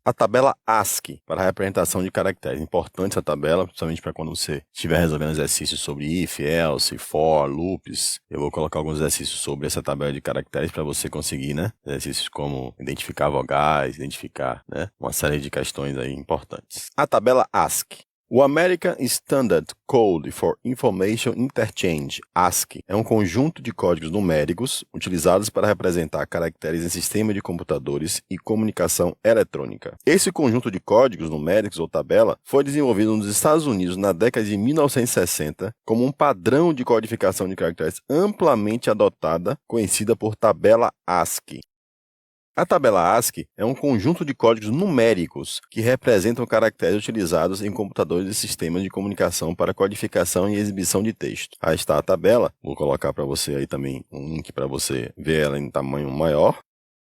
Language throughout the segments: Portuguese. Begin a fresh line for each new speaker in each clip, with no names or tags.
A tabela ASCII para a representação de caracteres. Importante essa tabela, principalmente para quando você estiver resolvendo exercícios sobre if, else, for, loops. Eu vou colocar alguns exercícios sobre essa tabela de caracteres para você conseguir, né? Exercícios como identificar vogais, identificar, né? Uma série de questões aí importantes. A tabela ASCII. O American Standard Code for Information Interchange, ASCII, é um conjunto de códigos numéricos utilizados para representar caracteres em sistema de computadores e comunicação eletrônica. Esse conjunto de códigos numéricos ou tabela foi desenvolvido nos Estados Unidos na década de 1960 como um padrão de codificação de caracteres amplamente adotada, conhecida por tabela ASCII. A tabela ASCII é um conjunto de códigos numéricos que representam caracteres utilizados em computadores e sistemas de comunicação para codificação e exibição de texto. Aí está a tabela, vou colocar para você aí também um link para você ver ela em tamanho maior.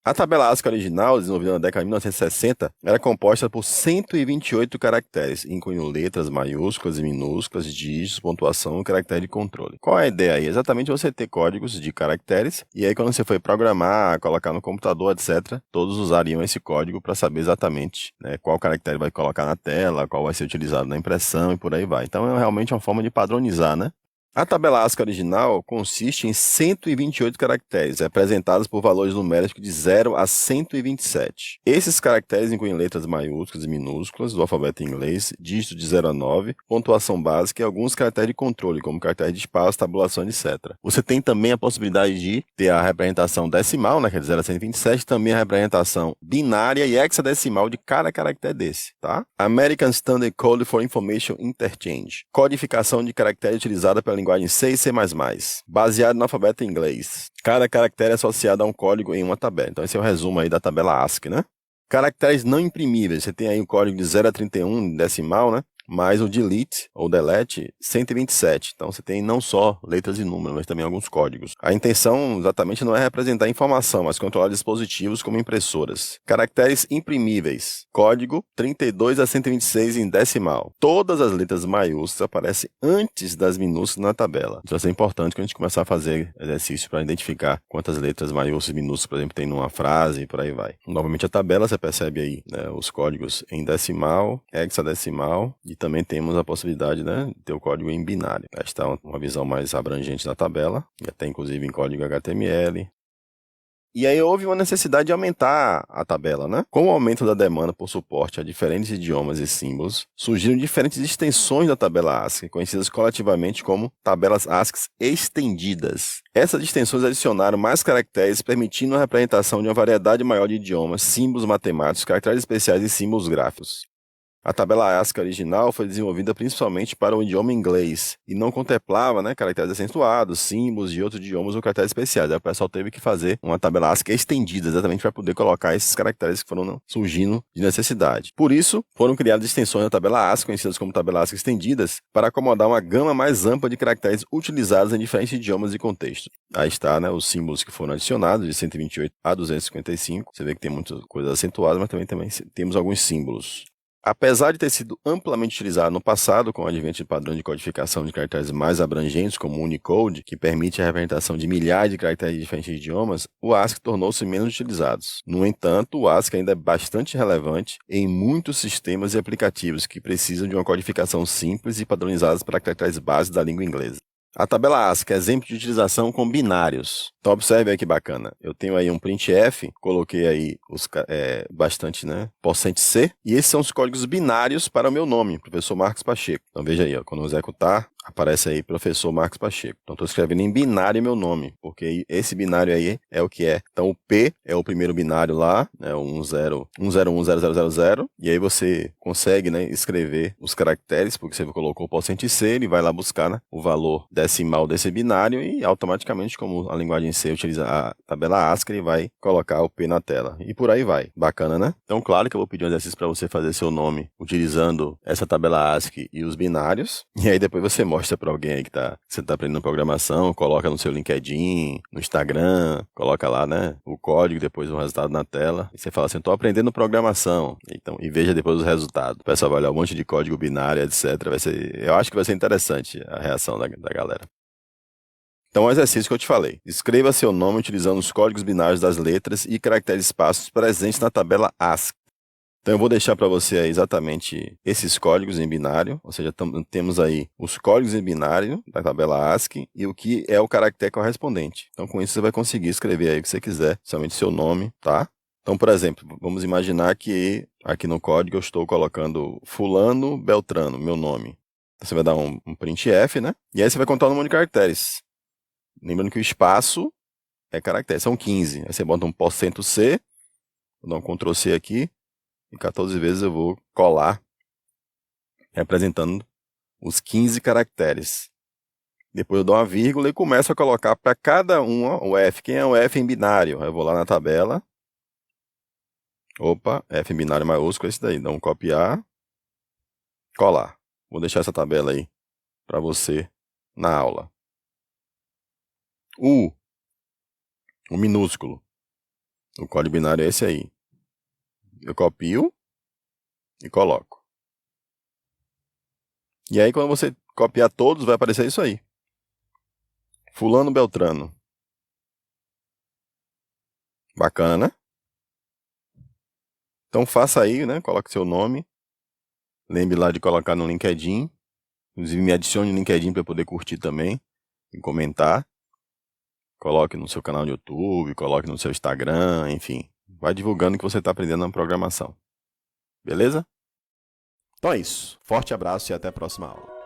A tabela ASCII original, desenvolvida na década de 1960, era composta por 128 caracteres, incluindo letras maiúsculas e minúsculas, dígitos, pontuação e caractere de controle. Qual é a ideia aí? Exatamente você ter códigos de caracteres, e aí quando você for programar, colocar no computador, etc., todos usariam esse código para saber exatamente, né, qual caractere vai colocar na tela, qual vai ser utilizado na impressão e por aí vai. Então é realmente uma forma de padronizar, né? A tabela ASCII original consiste em 128 caracteres, representados por valores numéricos de 0 a 127. Esses caracteres incluem letras maiúsculas e minúsculas do alfabeto inglês, dígitos de 0 a 9, pontuação básica e alguns caracteres de controle, como caractere de espaço, tabulação, etc. Você tem também a possibilidade de ter a representação decimal, né, que é de 0 a 127, também a representação binária e hexadecimal de cada caractere desse, tá? American Standard Code for Information Interchange, codificação de caracteres utilizada pela linguagem C e C++, baseado no alfabeto inglês. Cada caractere é associado a um código em uma tabela. Então esse é o resumo aí da tabela ASCII, né? Caracteres não imprimíveis. Você tem aí o código de 0 a 31 decimal, né? Mais o delete ou delete 127. Então você tem não só letras e números, mas também alguns códigos. A intenção exatamente não é representar informação, mas controlar dispositivos como impressoras. Caracteres imprimíveis. Código 32 a 126 em decimal. Todas as letras maiúsculas aparecem antes das minúsculas na tabela. Isso vai ser importante quando a gente começar a fazer exercício para identificar quantas letras maiúsculas e minúsculas, por exemplo, tem numa frase e por aí vai. Novamente a tabela, você percebe aí, né, os códigos em decimal, hexadecimal, e também temos a possibilidade, né, de ter o código em binário. Esta é uma visão mais abrangente da tabela, e até inclusive em código HTML. E aí houve uma necessidade de aumentar a tabela, né? Com o aumento da demanda por suporte a diferentes idiomas e símbolos, surgiram diferentes extensões da tabela ASCII, conhecidas coletivamente como tabelas ASCII estendidas. Essas extensões adicionaram mais caracteres, permitindo a representação de uma variedade maior de idiomas, símbolos matemáticos, caracteres especiais e símbolos gráficos. A tabela ASCII original foi desenvolvida principalmente para o idioma inglês e não contemplava, né, caracteres acentuados, símbolos de outros idiomas ou caracteres especiais. Aí o pessoal teve que fazer uma tabela ASCII estendida exatamente para poder colocar esses caracteres que foram surgindo de necessidade. Por isso, foram criadas extensões da tabela ASCII, conhecidas como tabelas ASCII estendidas, para acomodar uma gama mais ampla de caracteres utilizados em diferentes idiomas e contextos. Aí está, né, os símbolos que foram adicionados, de 128 a 255. Você vê que tem muitas coisas acentuadas, mas também temos alguns símbolos. Apesar de ter sido amplamente utilizado no passado, com o advento de padrões de codificação de caracteres mais abrangentes, como o Unicode, que permite a representação de milhares de caracteres de diferentes idiomas, o ASCII tornou-se menos utilizado. No entanto, o ASCII ainda é bastante relevante em muitos sistemas e aplicativos que precisam de uma codificação simples e padronizadas para caracteres básicos da língua inglesa. A tabela ASCII é exemplo de utilização com binários. Então observe aí que bacana. Eu tenho aí um printf, coloquei aí bastante, né, %C, e esses são os códigos binários para o meu nome, professor Marcos Pacheco. Então veja aí, ó, quando eu executar, aparece aí professor Marcos Pacheco. Então estou escrevendo em binário meu nome, porque esse binário aí é o que é. Então o P é o primeiro binário lá, né, o 1010000, e aí você consegue, né, escrever os caracteres, porque você colocou o %C, ele vai lá buscar, né, o valor decimal desse binário e automaticamente, como a linguagem C utiliza a tabela ASCII, ele vai colocar o P na tela. E por aí vai. Bacana, né? Então, claro que eu vou pedir um exercício para você fazer seu nome utilizando essa tabela ASCII e os binários. E aí depois você mostra para alguém aí que você está aprendendo programação, coloca no seu LinkedIn, no Instagram, coloca lá, né, o código, depois o resultado na tela. E você fala assim, estou aprendendo programação. Então, e veja depois os resultados. O pessoal vai olhar um monte de código binário, etc. Eu acho que vai ser interessante a reação da galera. Então, o exercício que eu te falei. Escreva seu nome utilizando os códigos binários das letras e caracteres espaços presentes na tabela ASCII. Então eu vou deixar para você aí exatamente esses códigos em binário, ou seja, temos aí os códigos em binário da tabela ASCII e o que é o caractere correspondente. Então com isso você vai conseguir escrever aí o que você quiser, somente seu nome, tá? Então, por exemplo, vamos imaginar que aqui no código eu estou colocando fulano Beltrano, meu nome. Então, você vai dar um printf, né? E aí você vai contar o número de caracteres. Lembrando que o espaço é caractere, são 15. Aí você bota um %C, vou dar um Ctrl C aqui, e 14 vezes eu vou colar, representando os 15 caracteres. Depois eu dou uma vírgula e começo a colocar para cada um o F. Quem é o F em binário? Eu vou lá na tabela. Opa, F em binário maiúsculo é esse daí. Dá um copiar, colar. Vou deixar essa tabela aí para você na aula. O minúsculo. O código binário é esse aí. Eu copio e coloco. E aí, quando você copiar todos, vai aparecer isso aí. Fulano Beltrano. Bacana, né? Então faça aí, né? Coloque seu nome. Lembre lá de colocar no LinkedIn. Inclusive me adicione no LinkedIn para poder curtir também e comentar. Coloque no seu canal de YouTube, coloque no seu Instagram, enfim. Vai divulgando que você está aprendendo na programação. Beleza? Então é isso. Forte abraço e até a próxima aula.